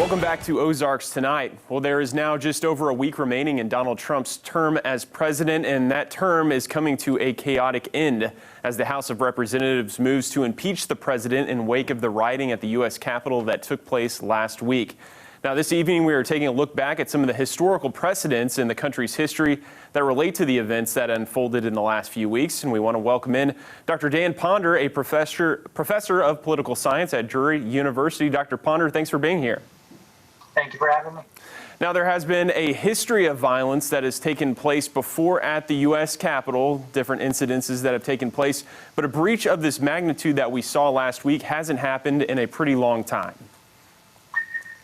Welcome back to Ozarks Tonight. Well, there is now just over a week remaining in Donald Trump's term as president, and that term is coming to a chaotic end as the House of Representatives moves to impeach the president in wake of the rioting at the U.S. Capitol that took place last week. Now, this evening, we are taking a look back at some of the historical precedents in the country's history that relate to the events that unfolded in the last few weeks. And we want to welcome in Dr. Dan Ponder, a professor of political science at Drury University. Dr. Ponder, thanks for being here. Thank you for having me. Now, there has been a history of violence that has taken place before at the U.S. Capitol, different incidences that have taken place, but a breach of this magnitude that we saw last week hasn't happened in a pretty long time.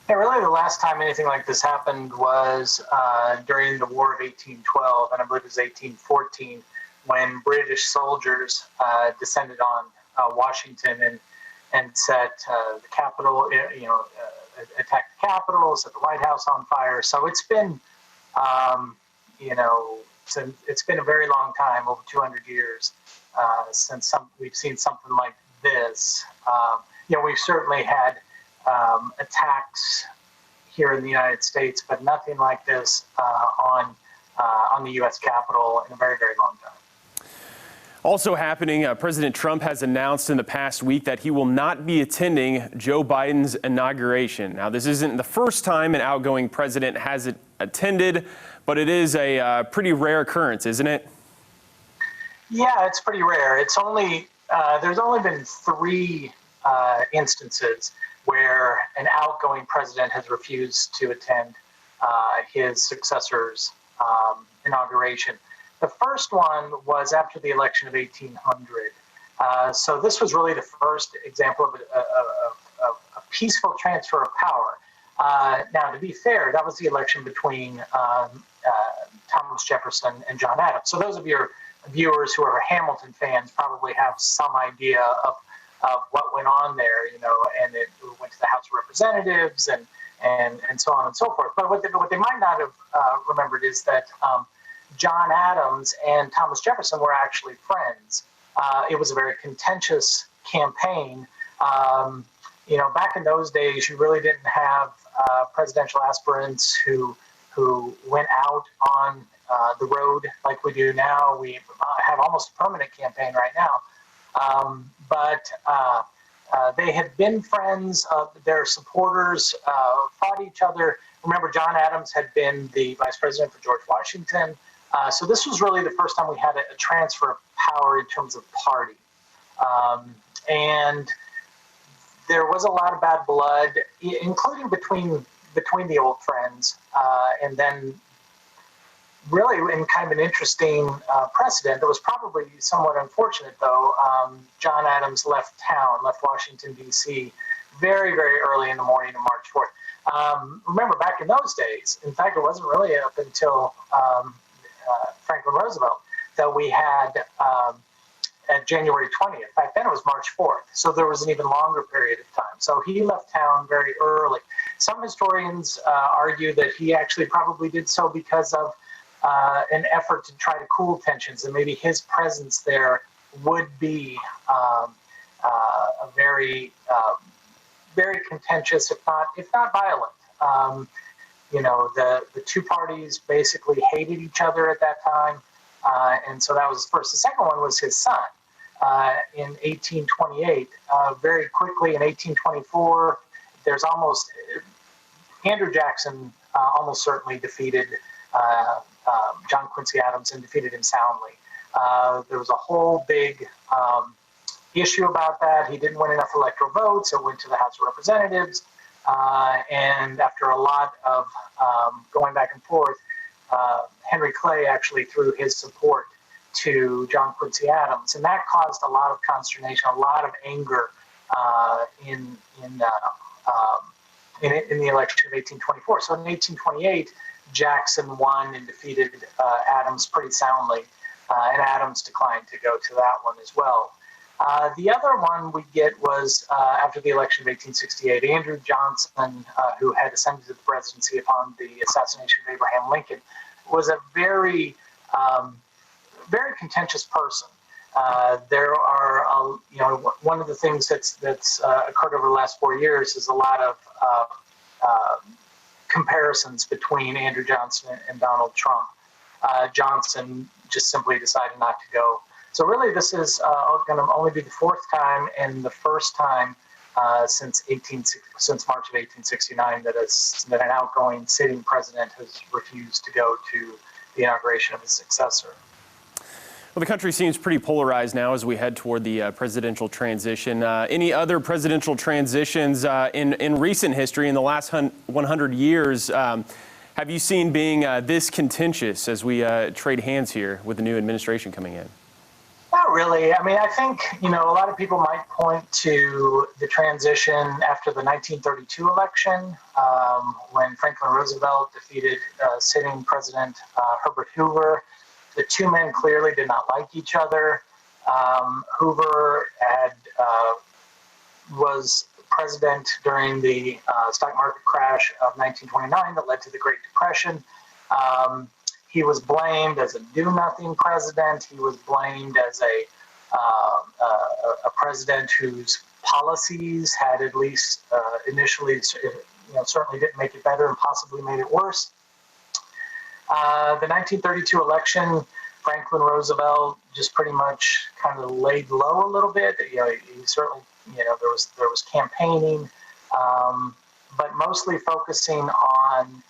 Yeah, really the last time anything like this happened was during the War of 1812, and I believe it was 1814, when British soldiers descended on Washington and set the Capitol, attacked the Capitol, set the White House on fire. So it's been, it's been a very long time, over 200 years, since we've seen something like this. We've certainly had attacks here in the United States, but nothing like this on the U.S. Capitol in a very, very long time. Also happening, President Trump has announced in the past week that he will not be attending Joe Biden's inauguration. Now, this isn't the first time an outgoing president hasn't attended, but it is a pretty rare occurrence, isn't it? Yeah, it's pretty rare. It's only there's only been three instances where an outgoing president has refused to attend his successor's inauguration. The first one was after the election of 1800. So this was really the first example of a peaceful transfer of power. Now, to be fair, that was the election between Thomas Jefferson and John Adams. So those of your viewers who are Hamilton fans probably have some idea of what went on there, and it went to the House of Representatives and so on and so forth. But what they might not have remembered is that John Adams and Thomas Jefferson were actually friends. It was a very contentious campaign. Back in those days, you really didn't have presidential aspirants who went out on the road like we do now. We have almost a permanent campaign right now. But they had been friends. Their supporters fought each other. Remember, John Adams had been the vice president for George Washington. So this was really the first time we had a transfer of power in terms of party. And there was a lot of bad blood, including between the old friends. And then really in kind of an interesting precedent that was probably somewhat unfortunate, though. John Adams left Washington, D.C. very, very early in the morning of March 4th. Remember, back in those days, in fact, it wasn't really up until Franklin Roosevelt that we had at January 20th. Back then it was March 4th. So there was an even longer period of time. So he left town very early. Some historians argue that he actually probably did so because of an effort to try to cool tensions, and maybe his presence there would be a very, very contentious, if not violent. The two parties basically hated each other at that time, and so that was the first. The second one was his son in 1828. Very quickly in 1824, Andrew Jackson almost certainly defeated John Quincy Adams and defeated him soundly. There was a whole big issue about that. He didn't win enough electoral votes. It went to the House of Representatives. And after a lot of going back and forth, Henry Clay actually threw his support to John Quincy Adams. And that caused a lot of consternation, a lot of anger in the election of 1824. So in 1828, Jackson won and defeated Adams pretty soundly, and Adams declined to go to that one as well. The other one we get was after the election of 1868, Andrew Johnson, who had ascended to the presidency upon the assassination of Abraham Lincoln, was a very, very contentious person. There are, one of the things that's occurred over the last 4 years is a lot of comparisons between Andrew Johnson and Donald Trump. Johnson just simply decided not to go. So really, this is going to only be the fourth time and the first time since March of 1869 that an outgoing sitting president has refused to go to the inauguration of his successor. Well, the country seems pretty polarized now as we head toward the presidential transition. Any other presidential transitions in recent history, in the last 100 years, have you seen being this contentious as we trade hands here with the new administration coming in? Not really. I mean, I think, a lot of people might point to the transition after the 1932 election when Franklin Roosevelt defeated sitting President Herbert Hoover. The two men clearly did not like each other. Hoover was president during the stock market crash of 1929 that led to the Great Depression. He was blamed as a do-nothing president. He was blamed as a president whose policies had, at least initially, certainly didn't make it better and possibly made it worse. The 1932 election, Franklin Roosevelt just pretty much kind of laid low a little bit. He certainly, there was campaigning, but mostly focusing on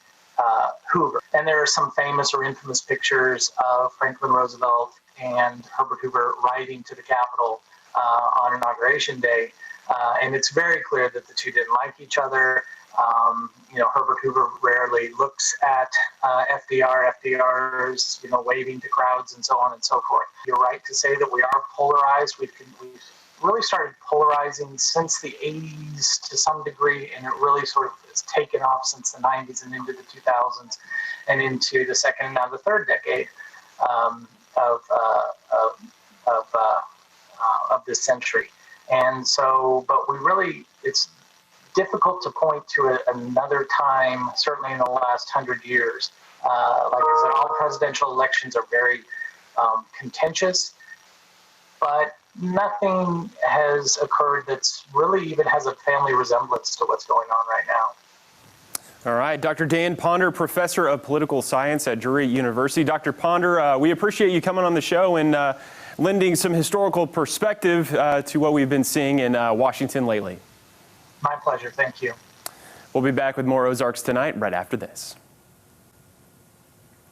Hoover. And there are some famous or infamous pictures of Franklin Roosevelt and Herbert Hoover riding to the Capitol on Inauguration Day. And it's very clear that the two didn't like each other. Herbert Hoover rarely looks at FDR. FDR's, waving to crowds and so on and so forth. You're right to say that we are polarized. We've really started polarizing since the 80s to some degree, and it really sort of has taken off since the 90s and into the 2000s and into the second and now the third decade of this century. And so, but it's difficult to point to another time, certainly in the last 100 years. Like I said, all presidential elections are very contentious, but nothing has occurred that's really even has a family resemblance to what's going on right now. All right, Dr. Dan Ponder, professor of political science at Drury University. Dr. Ponder, we appreciate you coming on the show and lending some historical perspective to what we've been seeing in Washington lately. My pleasure. Thank you. We'll be back with more Ozarks Tonight right after this.